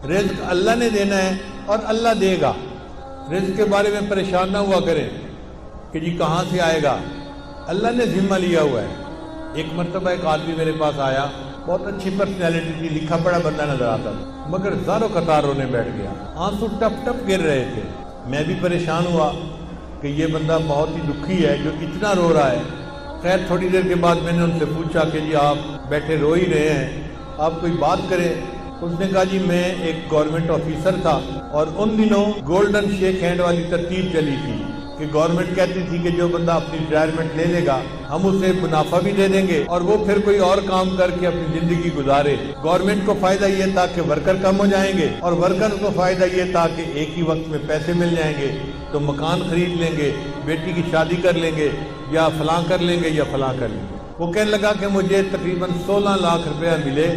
رزق اللہ نے دینا ہے اور اللہ دے گا. رزق کے بارے میں پریشان نہ ہوا کریں کہ جی کہاں سے آئے گا. اللہ نے ذمہ لیا ہوا ہے. ایک مرتبہ ایک آدمی میرے پاس آیا, بہت اچھی پرسنالٹی تھی, لکھا پڑھا بندہ نظر آتا تھا, مگر زاروں قطار رونے بیٹھ گیا, آنسو ٹپ ٹپ گر رہے تھے. میں بھی پریشان ہوا کہ یہ بندہ بہت ہی دکھی ہے جو اتنا رو رہا ہے. خیر تھوڑی دیر کے بعد میں نے ان سے پوچھا کہ جی آپ بیٹھے رو ہی رہے ہیں, آپ کوئی بات کریں. اس نے کہا جی میں ایک گورنمنٹ آفیسر تھا اور ان دنوں گولڈن شیک ہینڈ والی ترتیب چلی تھی کہ گورنمنٹ کہتی تھی کہ جو بندہ اپنی ریٹائرمنٹ لے لے گا ہم اسے منافع بھی دے دیں گے اور وہ پھر کوئی اور کام کر کے اپنی زندگی گزارے. گورنمنٹ کو فائدہ یہ تھا کہ ورکر کم ہو جائیں گے اور ورکر کو فائدہ یہ تھا کہ ایک ہی وقت میں پیسے مل جائیں گے تو مکان خرید لیں گے, بیٹی کی شادی کر لیں گے, یا فلاں کر لیں گے یا فلاں کر لیں گے. وہ کہنے لگا کہ مجھے تقریباً 16 لاکھ روپیہ ملے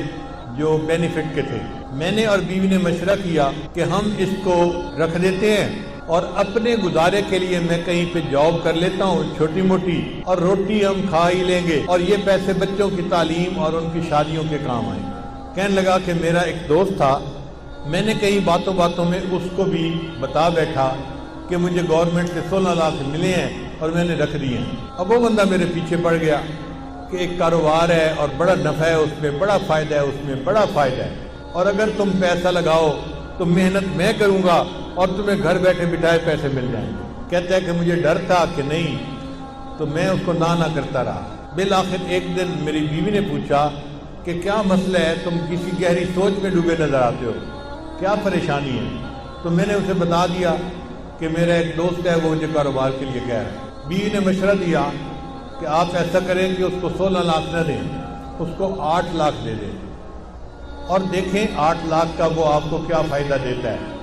جو بینیفٹ کے تھے. میں نے اور بیوی نے مشورہ کیا کہ ہم اس کو رکھ دیتے ہیں اور اپنے گزارے کے لیے میں کہیں پہ جاب کر لیتا ہوں چھوٹی موٹی, اور روٹی ہم کھا ہی لیں گے اور یہ پیسے بچوں کی تعلیم اور ان کی شادیوں کے کام آئیں. کہنے لگا کہ میرا ایک دوست تھا, میں نے کئی باتوں باتوں میں اس کو بھی بتا بیٹھا کہ مجھے گورنمنٹ سے 16 لاکھ ملے ہیں اور میں نے رکھ دیے ہیں. اب وہ بندہ میرے پیچھے پڑ گیا کہ ایک کاروبار ہے اور بڑا نفع ہے اس میں, بڑا فائدہ ہے اس میں, بڑا فائدہ ہے, اور اگر تم پیسہ لگاؤ تو محنت میں کروں گا اور تمہیں گھر بیٹھے بٹھائے پیسے مل جائیں گے. کہتا ہے کہ مجھے ڈر تھا کہ نہیں, تو میں اس کو نہ کرتا رہا. بالآخر ایک دن میری بیوی نے پوچھا کہ کیا مسئلہ ہے, تم کسی گہری سوچ میں ڈوبے نظر آتے ہو, کیا پریشانی ہے؟ تو میں نے اسے بتا دیا کہ میرا ایک دوست ہے وہ مجھے کاروبار کے لیے کہہ رہا ہے. بیوی نے مشورہ دیا کہ آپ ایسا کریں کہ اس کو 16 لاکھ نہ دیں, اس کو 8 لاکھ دے دیں اور دیکھیں 8 لاکھ کا وہ آپ کو کیا فائدہ دیتا ہے,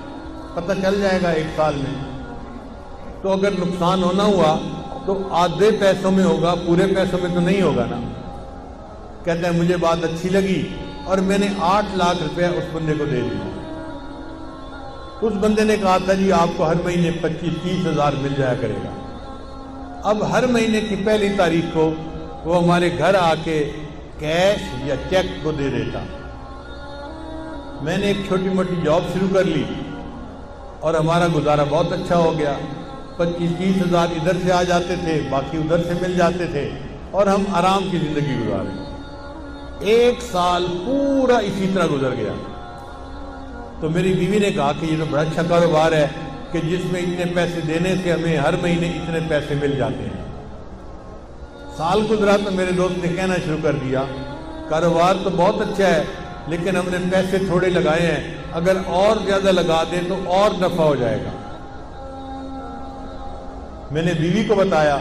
پتہ چل جائے گا 1 سال میں. تو اگر نقصان ہونا ہوا تو آدھے پیسوں میں ہوگا, پورے پیسوں میں تو نہیں ہوگا نا. کہتا ہے مجھے بات اچھی لگی اور میں نے 8 لاکھ روپے اس بندے کو دے دیا. اس بندے نے کہا تھا جی آپ کو ہر مہینے 25-30 ہزار مل جایا کرے گا. اب ہر مہینے کی پہلی تاریخ کو وہ ہمارے گھر آ کے کیش یا چیک کو دے دیتا. میں نے ایک چھوٹی موٹی جاب شروع کر لی اور ہمارا گزارا بہت اچھا ہو گیا. 25-30 ہزار ادھر سے آ جاتے تھے, باقی ادھر سے مل جاتے تھے اور ہم آرام کی زندگی گزارے. 1 سال پورا اسی طرح گزر گیا. تو میری بیوی نے کہا کہ یہ تو بڑا اچھا کاروبار ہے کہ جس میں اتنے پیسے دینے سے ہمیں ہر مہینے اتنے پیسے مل جاتے ہیں. سال گزرا تو میرے دوست نے کہنا شروع کر دیا کاروبار تو بہت اچھا ہے لیکن ہم نے پیسے تھوڑے لگائے ہیں, اگر اور زیادہ لگا دیں تو اور نفع ہو جائے گا. میں نے بیوی کو بتایا,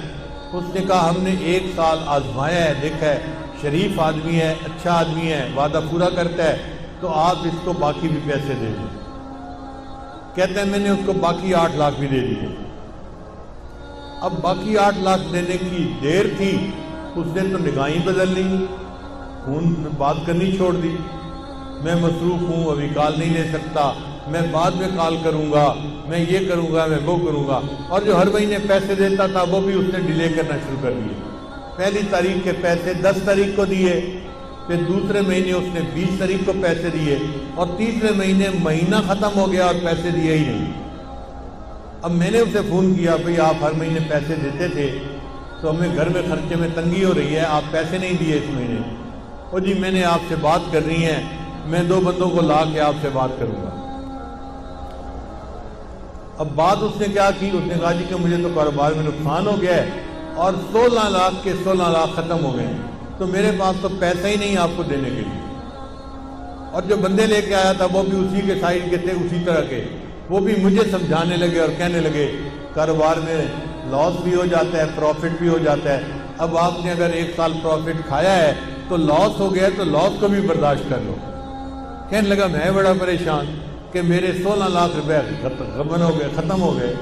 اس نے کہا ہم نے 1 سال آزمایا ہے, دیکھا ہے شریف آدمی ہے, اچھا آدمی ہے, وعدہ پورا کرتا ہے, تو آپ اس کو باقی بھی پیسے دے دیں. کہتے ہیں میں نے اس کو باقی 8 لاکھ بھی دے دیے. اب باقی 8 لاکھ دینے کی دیر تھی, اس نے تو نگاہیں بدل لی, فون میں بات کرنی چھوڑ دی. میں مصروف ہوں, ابھی کال نہیں لے سکتا, میں بعد میں کال کروں گا, میں یہ کروں گا, میں وہ کروں گا. اور جو ہر مہینے پیسے دیتا تھا وہ بھی اس نے ڈیلے کرنا شروع کر دیے. پہلی تاریخ کے پیسے 10 تاریخ کو دیے, پھر دوسرے مہینے اس نے 20 تاریخ کو پیسے دیے, اور تیسرے مہینے مہینہ ختم ہو گیا اور پیسے دیے ہی نہیں. اب میں نے اسے فون کیا, بھئی آپ ہر مہینے پیسے دیتے تھے تو ہمیں گھر میں خرچے میں تنگی ہو رہی ہے, آپ پیسے نہیں دیے اس مہینے. اور جی میں نے آپ سے بات کرنی ہے, میں 2 بندوں کو لا کے آپ سے بات کروں گا. اب بات اس نے کیا کی, اس نے کہا جی کہ مجھے تو کاروبار میں نقصان ہو گیا ہے اور 16 لاکھ کے 16 لاکھ ختم ہو گئے ہیں, تو میرے پاس تو پیسہ ہی نہیں آپ کو دینے کے لیے. اور جو بندے لے کے آیا تھا وہ بھی اسی کے سائڈ کے تھے, اسی طرح کے. وہ بھی مجھے سمجھانے لگے اور کہنے لگے کاروبار میں لاس بھی ہو جاتا ہے, پروفٹ بھی ہو جاتا ہے. اب آپ نے اگر 1 سال پروفٹ کھایا ہے تو لاس ہو گیا تو لاس کو بھی برداشت کر لو. کہنے لگا میں بڑا پریشان کہ میرے 16 لاکھ روپے ختم ہو گئے.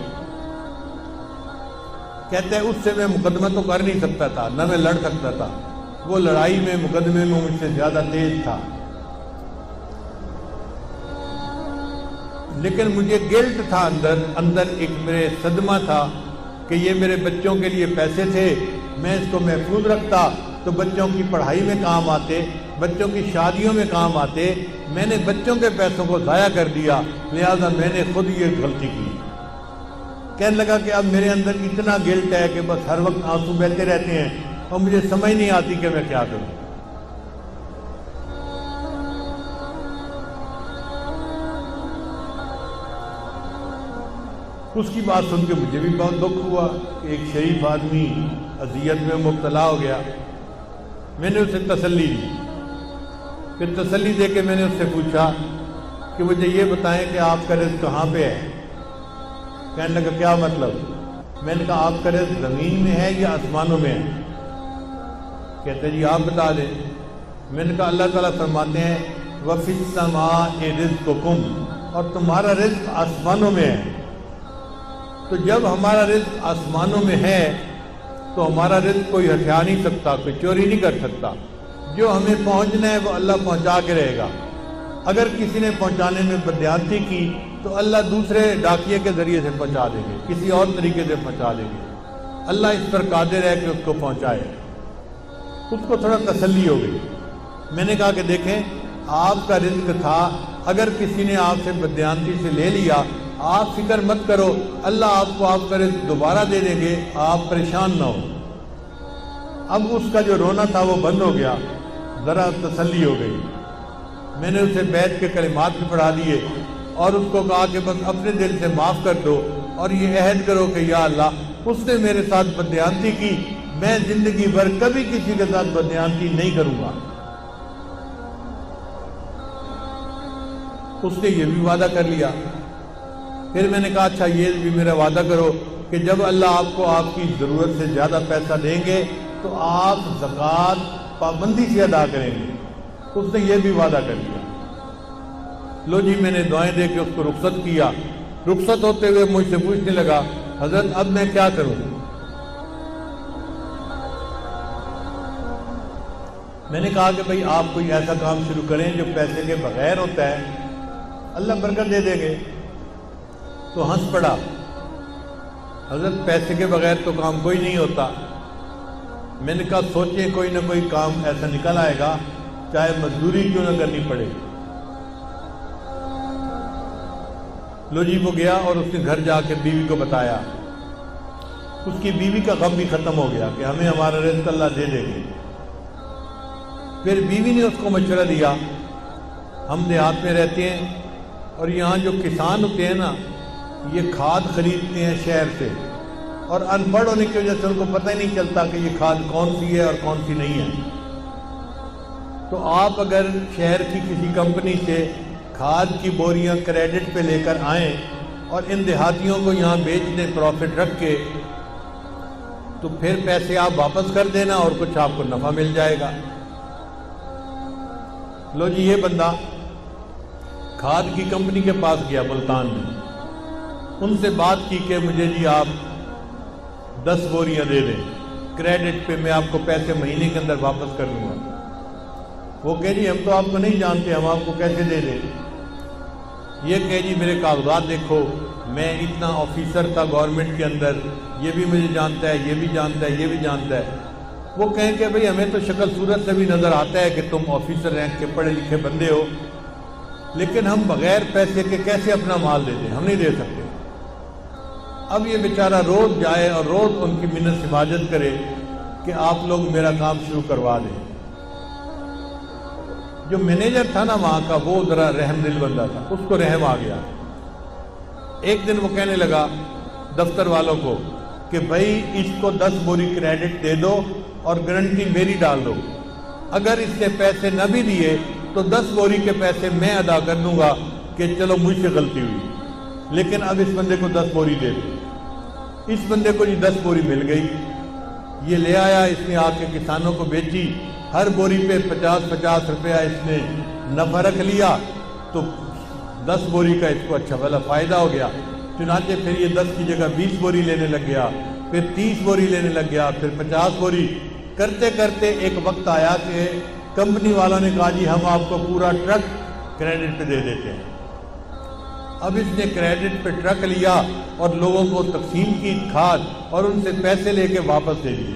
کہتے ہیں اس سے میں مقدمہ تو کر نہیں سکتا تھا, نہ میں لڑ سکتا تھا, وہ لڑائی میں مقدمے میں مجھ سے زیادہ تیز تھا. لیکن مجھے گلٹ تھا اندر ایک میرے صدمہ تھا کہ یہ میرے بچوں کے لیے پیسے تھے, میں اس کو محفوظ رکھتا تو بچوں کی پڑھائی میں کام آتے, بچوں کی شادیوں میں کام آتے، میں نے بچوں کے پیسوں کو ضائع کر دیا، لہذا میں نے خود یہ غلطی کی۔ کہنے لگا کہ اب میرے اندر اتنا گلٹ ہے کہ بس ہر وقت آنسو بہتے رہتے ہیں اور مجھے سمجھ نہیں آتی کہ میں کیا کروں۔ اس کی بات سن کے مجھے بھی بہت دکھ ہوا کہ ایک شریف آدمی اذیت میں مبتلا ہو گیا۔ میں نے اسے تسلی دی، پھر تسلی دے کے میں نے اس سے پوچھا کہ مجھے یہ بتائیں کہ آپ کا رزق کہاں پہ ہے؟ کہنے لگا کیا مطلب؟ میں نے کہا آپ کا رزق زمین میں ہے یا آسمانوں میں ہے؟ کہتے جی آپ بتا دیں۔ میں نے کہا اللہ تعالیٰ فرماتے ہیں وَفِي السَّمَاءِ رِزْقُكُمْ، اور تمہارا رزق آسمانوں میں ہے۔ تو جب ہمارا رزق آسمانوں میں ہے تو ہمارا رزق کوئی ہٹھا نہیں سکتا، کوئی چوری نہیں کر سکتا۔ جو ہمیں پہنچنا ہے وہ اللہ پہنچا کے رہے گا۔ اگر کسی نے پہنچانے میں بددیانتی کی تو اللہ دوسرے ڈاکیے کے ذریعے سے پہنچا دیں گے، کسی اور طریقے سے پہنچا دیں گے۔ اللہ اس پر قادر ہے کہ اس کو پہنچائے۔ اس کو تھوڑا تسلی ہو گئی۔ میں نے کہا کہ دیکھیں آپ کا رزق تھا، اگر کسی نے آپ سے بددیانتی سے لے لیا آپ فکر مت کرو، اللہ آپ کو آپ کا رزق دوبارہ دے دیں گے، آپ پریشان نہ ہو۔ اب اس کا جو رونا تھا وہ بند ہو گیا، ذرا تسلی ہو گئی۔ میں نے اسے بیت کے کلمات بھی پڑھا دیے اور اس کو کہا کہ بس اپنے دل سے معاف کر دو اور یہ عہد کرو کہ یا اللہ اس نے میرے ساتھ بددیانتی کی، میں زندگی بھر کبھی کسی کے ساتھ بددیانتی نہیں کروں گا۔ اس نے یہ بھی وعدہ کر لیا۔ پھر میں نے کہا اچھا یہ بھی میرا وعدہ کرو کہ جب اللہ آپ کو آپ کی ضرورت سے زیادہ پیسہ دیں گے تو آپ زکوٰۃ پابندی سے ادا کریں گے۔ اس نے یہ بھی وعدہ کر لیا۔ لو جی میں نے دعائیں دے کے اس کو رخصت کیا۔ رخصت ہوتے ہوئے مجھ سے پوچھنے لگا حضرت اب میں کیا کروں؟ میں نے کہا کہ بھئی آپ کوئی ایسا کام شروع کریں جو پیسے کے بغیر ہوتا ہے، اللہ برکت دے دیں گے۔ تو ہنس پڑا، حضرت پیسے کے بغیر تو کام کوئی نہیں ہوتا۔ میں نے کہا سوچیں کوئی نہ کوئی کام ایسا نکل آئے گا، چاہے مزدوری کیوں نہ کرنی پڑے۔ لو جی وہ گیا اور اس نے گھر جا کے بیوی کو بتایا۔ اس کی بیوی کا غم بھی ختم ہو گیا کہ ہمیں ہمارا رزق اللہ دے دے گے۔ پھر بیوی نے اس کو مشورہ دیا، ہم دیہات میں رہتے ہیں اور یہاں جو کسان ہوتے ہیں نا یہ کھاد خریدتے ہیں شہر سے، اور ان پڑھ ہونے کی وجہ سے ان کو پتہ ہی نہیں چلتا کہ یہ کھاد کون سی ہے اور کون سی نہیں ہے۔ تو آپ اگر شہر کی کسی کمپنی سے کھاد کی بوریاں کریڈٹ پہ لے کر آئیں اور ان دیہاتیوں کو یہاں بیچ دیں پروفٹ رکھ کے، تو پھر پیسے آپ واپس کر دینا اور کچھ آپ کو نفع مل جائے گا۔ لو جی یہ بندہ کھاد کی کمپنی کے پاس گیا ملتان میں، ان سے بات کی کہ مجھے جی آپ 10 بوریاں دے دیں کریڈٹ پہ، میں آپ کو پیسے مہینے کے اندر واپس کر دوں گا۔ وہ کہے جی ہم تو آپ کو نہیں جانتے، ہم آپ کو کیسے دے دیں؟ یہ کہے جی میرے کاغذات دیکھو، میں اتنا آفیسر تھا گورنمنٹ کے اندر، یہ بھی مجھے جانتا ہے، یہ بھی جانتا ہے، یہ بھی جانتا ہے۔ وہ کہیں کہ بھئی ہمیں تو شکل صورت سے بھی نظر آتا ہے کہ تم آفیسر رینک کے پڑھے لکھے بندے ہو، لیکن ہم بغیر پیسے کے کیسے اپنا مال دے دیں؟ ہم نہیں دے سکتے۔ اب یہ بیچارہ روز جائے اور روز ان کی منت سماجت کرے کہ آپ لوگ میرا کام شروع کروا دیں۔ جو مینیجر تھا نا وہاں کا وہ ذرا رحم دل بندہ تھا، اس کو رحم آ گیا۔ ایک دن وہ کہنے لگا دفتر والوں کو کہ بھائی اس کو 10 بوری کریڈٹ دے دو اور گارنٹی میری ڈال دو، اگر اس نے پیسے نہ بھی دیے تو 10 بوری کے پیسے میں ادا کر دوں گا کہ چلو مجھ سے غلطی ہوئی، لیکن اب اس بندے کو 10 بوری دے دو۔ اس بندے کو 10 بوری مل گئی، یہ لے آیا، اس نے آ کے کسانوں کو بیچی، ہر بوری پہ 50-50 روپیہ اس نے نفع رکھ لیا، تو 10 بوری کا اس کو اچھا بھلا فائدہ ہو گیا۔ چنانچہ پھر یہ 10 کی جگہ 20 بوری لینے لگ گیا، پھر 30 بوری لینے لگ گیا، پھر 50 بوری کرتے کرتے ایک وقت آیا کہ کمپنی والوں نے کہا جی ہم آپ کو پورا ٹرک کریڈٹ پہ دے دیتے ہیں۔ اب اس نے کریڈٹ پہ ٹرک لیا اور لوگوں کو تقسیم کی کھاد اور ان سے پیسے لے کے واپس دے دیے۔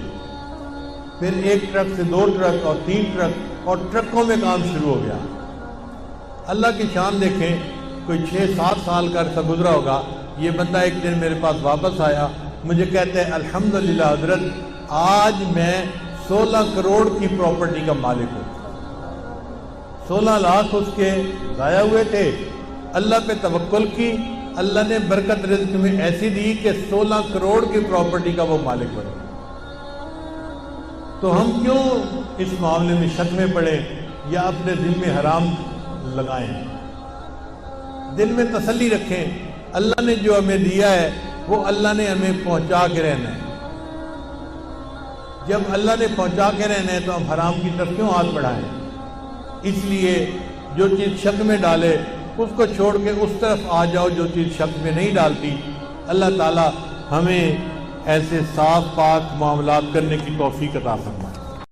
پھر 1 ٹرک سے 2 ٹرک اور 3 ٹرک اور ٹرکوں میں کام شروع ہو گیا۔ اللہ کی شان دیکھیں، کوئی 6-7 سال کا عرصہ گزرا ہوگا، یہ بندہ ایک دن میرے پاس واپس آیا، مجھے کہتے ہیں الحمدللہ حضرت آج میں 16 کروڑ کی پراپرٹی کا مالک ہوں۔ 16 لاکھ اس کے ضائع ہوئے تھے، اللہ پہ توکل کی، اللہ نے برکت رزق میں ایسی دی کہ 16 کروڑ کی پراپرٹی کا وہ مالک بنے۔ تو ہم کیوں اس معاملے میں شک میں پڑیں یا اپنے دل میں حرام لگائیں؟ دل میں تسلی رکھیں، اللہ نے جو ہمیں دیا ہے وہ اللہ نے ہمیں پہنچا کے رہنا ہے۔ جب اللہ نے پہنچا کے رہنا ہے تو ہم حرام کی طرف کیوں ہاتھ بڑھائیں؟ اس لیے جو چیز شک میں ڈالے اس کو چھوڑ کے اس طرف آ جاؤ جو چیز شک میں نہیں ڈالتی۔ اللہ تعالی ہمیں ایسے صاف پاک معاملات کرنے کی توفیق عطا فرمائے۔